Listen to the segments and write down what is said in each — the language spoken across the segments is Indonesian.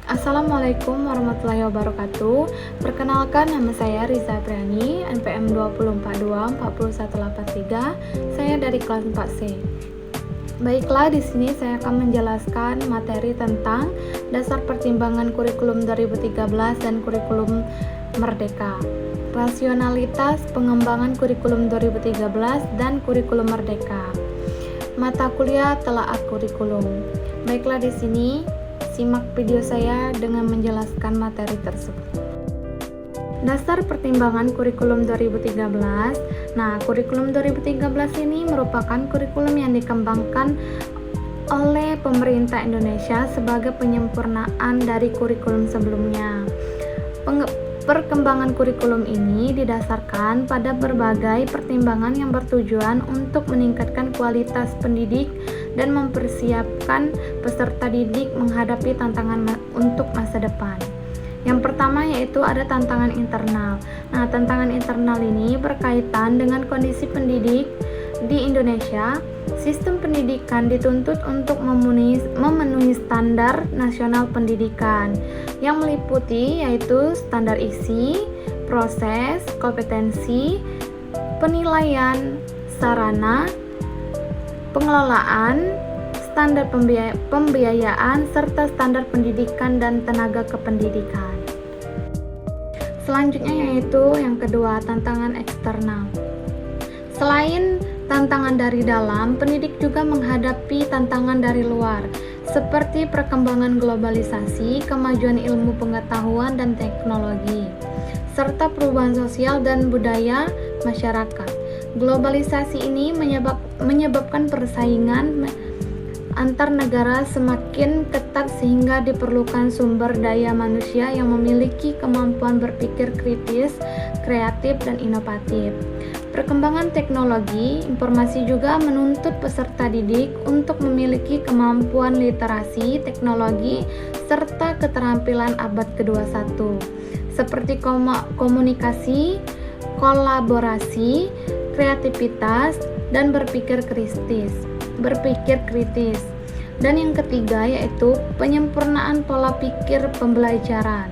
Assalamualaikum warahmatullahi wabarakatuh. Perkenalkan, nama saya Riza Priani, NPM 20424183. Saya dari kelas 4C. Baiklah, di sini saya akan menjelaskan materi tentang dasar pertimbangan kurikulum 2013 dan kurikulum Merdeka. Rasionalitas pengembangan kurikulum 2013 dan kurikulum Merdeka. Mata kuliah telaah kurikulum. Baiklah, di sini simak video saya dengan menjelaskan materi tersebut. Dasar pertimbangan kurikulum 2013. Nah, kurikulum 2013 ini merupakan kurikulum yang dikembangkan oleh pemerintah Indonesia sebagai penyempurnaan dari kurikulum sebelumnya. Perkembangan kurikulum ini didasarkan pada berbagai pertimbangan yang bertujuan untuk meningkatkan kualitas pendidik dan mempersiapkan peserta didik menghadapi tantangan untuk masa depan. Yang pertama yaitu ada tantangan internal. Nah, tantangan internal ini berkaitan dengan kondisi pendidik di Indonesia. Sistem pendidikan dituntut untuk memenuhi standar nasional pendidikan yang meliputi yaitu standar isi, proses, kompetensi, penilaian, sarana, pengelolaan, standar pembiayaan, serta standar pendidikan dan tenaga kependidikan. Selanjutnya yaitu yang kedua, tantangan eksternal. Selain tantangan dari dalam, pendidik juga menghadapi tantangan dari luar, seperti perkembangan globalisasi, kemajuan ilmu pengetahuan dan teknologi, serta perubahan sosial dan budaya masyarakat. Globalisasi ini menyebabkan persaingan antar negara semakin ketat sehingga diperlukan sumber daya manusia yang memiliki kemampuan berpikir kritis, kreatif, dan inovatif. Perkembangan teknologi informasi juga menuntut peserta didik untuk memiliki kemampuan literasi, teknologi, serta keterampilan abad ke-21, seperti komunikasi, kolaborasi, kreativitas, dan berpikir kritis. Dan yang ketiga yaitu penyempurnaan pola pikir pembelajaran.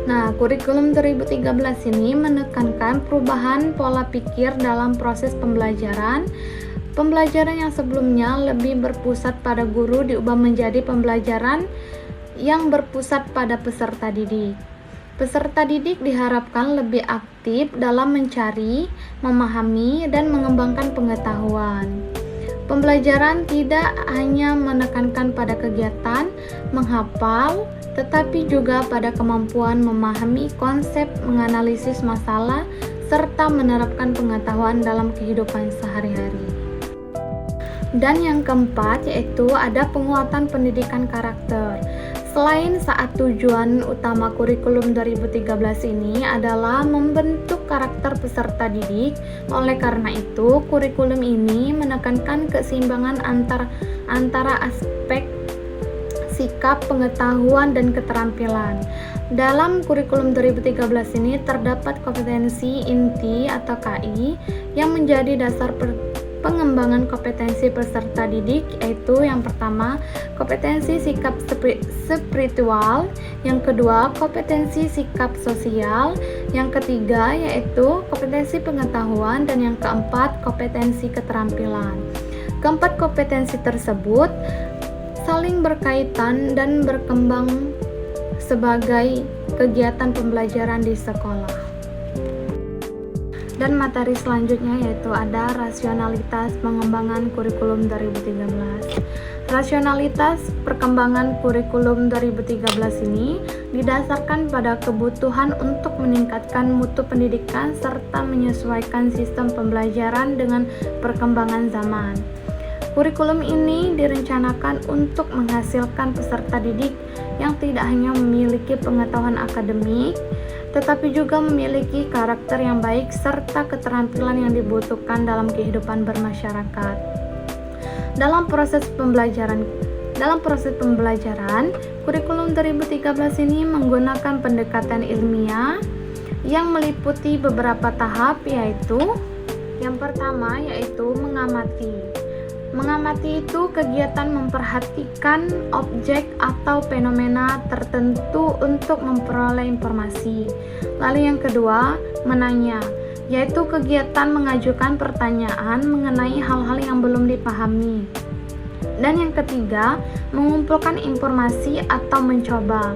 Nah, kurikulum 2013 ini menekankan perubahan pola pikir dalam proses pembelajaran. Pembelajaran yang sebelumnya lebih berpusat pada guru diubah menjadi pembelajaran yang berpusat pada peserta didik. Peserta didik diharapkan lebih aktif dalam mencari, memahami, dan mengembangkan pengetahuan. Pembelajaran tidak hanya menekankan pada kegiatan menghafal, tetapi juga pada kemampuan memahami konsep, menganalisis masalah, serta menerapkan pengetahuan dalam kehidupan sehari-hari. Dan yang keempat yaitu ada penguatan pendidikan karakter. Selain saat tujuan utama kurikulum 2013 ini adalah membentuk karakter peserta didik, oleh karena itu kurikulum ini menekankan keseimbangan antara aspek sikap, pengetahuan, dan keterampilan. Dalam kurikulum 2013 ini terdapat kompetensi inti atau KI yang menjadi dasar pengembangan kompetensi peserta didik, yaitu yang pertama kompetensi sikap spiritual, yang kedua kompetensi sikap sosial, yang ketiga yaitu kompetensi pengetahuan, dan yang keempat kompetensi keterampilan. Keempat kompetensi tersebut saling berkaitan dan berkembang sebagai kegiatan pembelajaran di sekolah. Dan materi selanjutnya yaitu ada rasionalitas pengembangan kurikulum 2013. Rasionalitas perkembangan kurikulum 2013 ini didasarkan pada kebutuhan untuk meningkatkan mutu pendidikan serta menyesuaikan sistem pembelajaran dengan perkembangan zaman. Kurikulum ini direncanakan untuk menghasilkan peserta didik yang tidak hanya memiliki pengetahuan akademik, tetapi juga memiliki karakter yang baik serta keterampilan yang dibutuhkan dalam kehidupan bermasyarakat. Dalam proses pembelajaran, kurikulum 2013 ini menggunakan pendekatan ilmiah yang meliputi beberapa tahap, yaitu yang pertama yaitu mengamati. Mengamati itu kegiatan memperhatikan objek atau fenomena tertentu untuk memperoleh informasi. Lalu yang kedua, menanya, yaitu kegiatan mengajukan pertanyaan mengenai hal-hal yang belum dipahami. Dan yang ketiga, mengumpulkan informasi atau mencoba,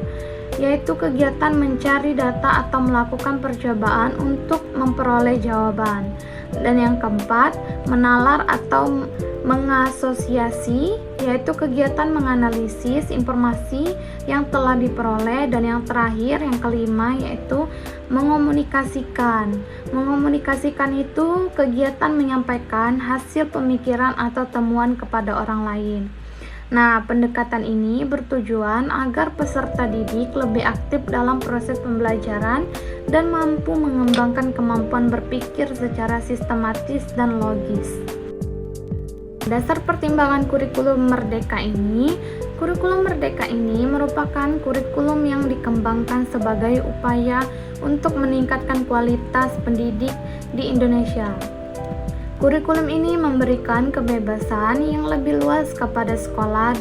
yaitu kegiatan mencari data atau melakukan percobaan untuk memperoleh jawaban. Dan yang keempat, menalar atau mengasosiasi, yaitu kegiatan menganalisis informasi yang telah diperoleh. Dan yang terakhir, yang kelima, yaitu mengomunikasikan. Mengomunikasikan itu kegiatan menyampaikan hasil pemikiran atau temuan kepada orang lain. Nah, pendekatan ini bertujuan agar peserta didik lebih aktif dalam proses pembelajaran dan mampu mengembangkan kemampuan berpikir secara sistematis dan logis. Dasar pertimbangan kurikulum merdeka ini merupakan kurikulum yang dikembangkan sebagai upaya untuk meningkatkan kualitas pendidik di Indonesia. Kurikulum ini memberikan kebebasan yang lebih luas kepada sekolah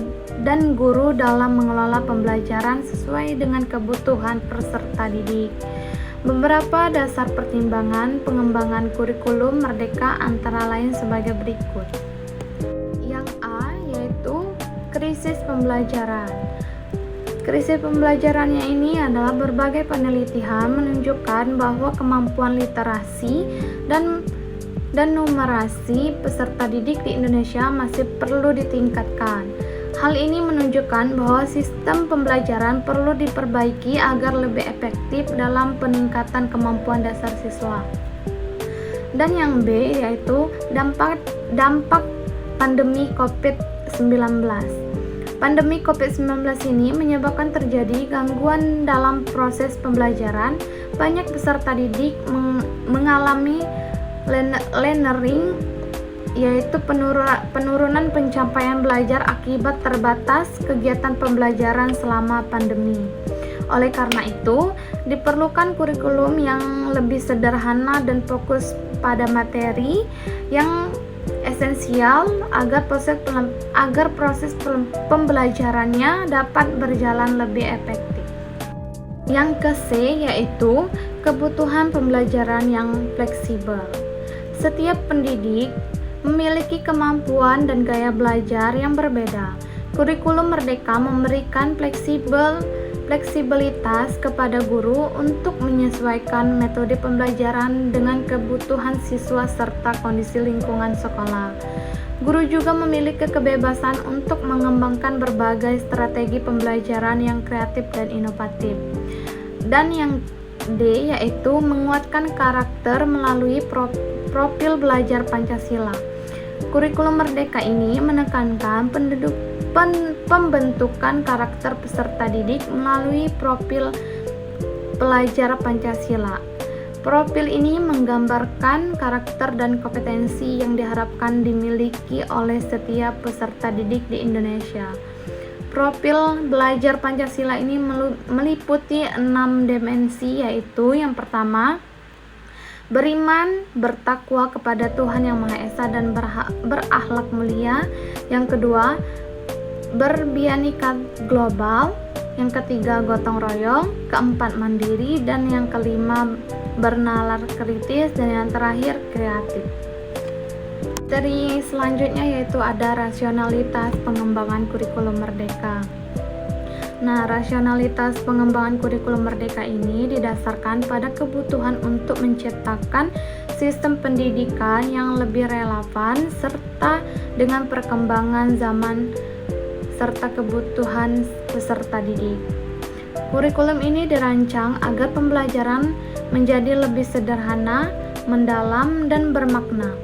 dan guru dalam mengelola pembelajaran sesuai dengan kebutuhan peserta didik. Beberapa dasar pertimbangan pengembangan kurikulum merdeka antara lain sebagai berikut. Yang A, yaitu krisis pembelajaran. Krisis pembelajarannya ini adalah berbagai penelitian menunjukkan bahwa kemampuan literasi dan numerasi peserta didik di Indonesia masih perlu ditingkatkan. Hal ini menunjukkan bahwa sistem pembelajaran perlu diperbaiki agar lebih efektif dalam peningkatan kemampuan dasar siswa. Dan yang B, yaitu dampak pandemi COVID-19. Pandemi COVID-19 ini menyebabkan terjadi gangguan dalam proses pembelajaran. Banyak peserta didik mengalami learning, yaitu penurunan pencapaian belajar akibat terbatas kegiatan pembelajaran selama pandemi. Oleh karena itu, diperlukan kurikulum yang lebih sederhana dan fokus pada materi yang esensial agar proses pembelajarannya dapat berjalan lebih efektif. Yang ke-C, yaitu kebutuhan pembelajaran yang fleksibel. Setiap pendidik memiliki kemampuan dan gaya belajar yang berbeda. Kurikulum merdeka memberikan fleksibilitas kepada guru untuk menyesuaikan metode pembelajaran dengan kebutuhan siswa serta kondisi lingkungan sekolah. Guru juga memiliki kebebasan untuk mengembangkan berbagai strategi pembelajaran yang kreatif dan inovatif. Dan yang D, yaitu menguatkan karakter melalui profil belajar Pancasila. Kurikulum merdeka ini menekankan pembentukan karakter peserta didik melalui profil pelajar Pancasila. Profil ini menggambarkan karakter dan kompetensi yang diharapkan dimiliki oleh setiap peserta didik di Indonesia. Profil belajar Pancasila ini meliputi 6 dimensi, yaitu yang pertama, beriman, bertakwa kepada Tuhan Yang Maha Esa dan berakhlak mulia. Yang kedua, berbianika global. Yang ketiga, gotong royong. Keempat, mandiri. Dan yang kelima, bernalar kritis. Dan yang terakhir, kreatif. Dari selanjutnya yaitu ada rasionalitas pengembangan kurikulum merdeka. Nah, rasionalitas pengembangan kurikulum merdeka ini didasarkan pada kebutuhan untuk menciptakan sistem pendidikan yang lebih relevan serta dengan perkembangan zaman serta kebutuhan peserta didik. Kurikulum ini dirancang agar pembelajaran menjadi lebih sederhana, mendalam, dan bermakna.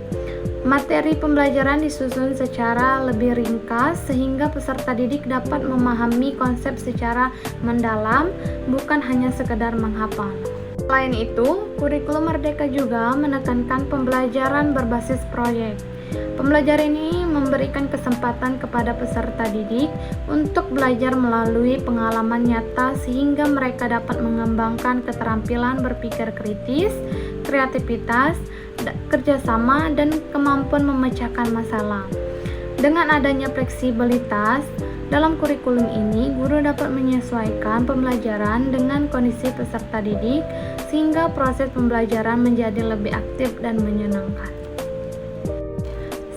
Materi pembelajaran disusun secara lebih ringkas sehingga peserta didik dapat memahami konsep secara mendalam, bukan hanya sekedar menghafal. Selain itu, kurikulum merdeka juga menekankan pembelajaran berbasis proyek. Pembelajaran ini memberikan kesempatan kepada peserta didik untuk belajar melalui pengalaman nyata sehingga mereka dapat mengembangkan keterampilan berpikir kritis, kreativitas, kerjasama, dan kemampuan memecahkan masalah. Dengan adanya fleksibilitas dalam kurikulum ini, guru dapat menyesuaikan pembelajaran dengan kondisi peserta didik sehingga proses pembelajaran menjadi lebih aktif dan menyenangkan.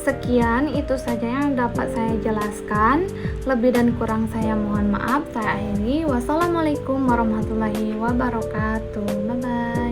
Sekian itu saja yang dapat saya jelaskan. Lebih dan kurang saya mohon maaf. Saya akhiri. Wassalamualaikum warahmatullahi wabarakatuh. Bye bye.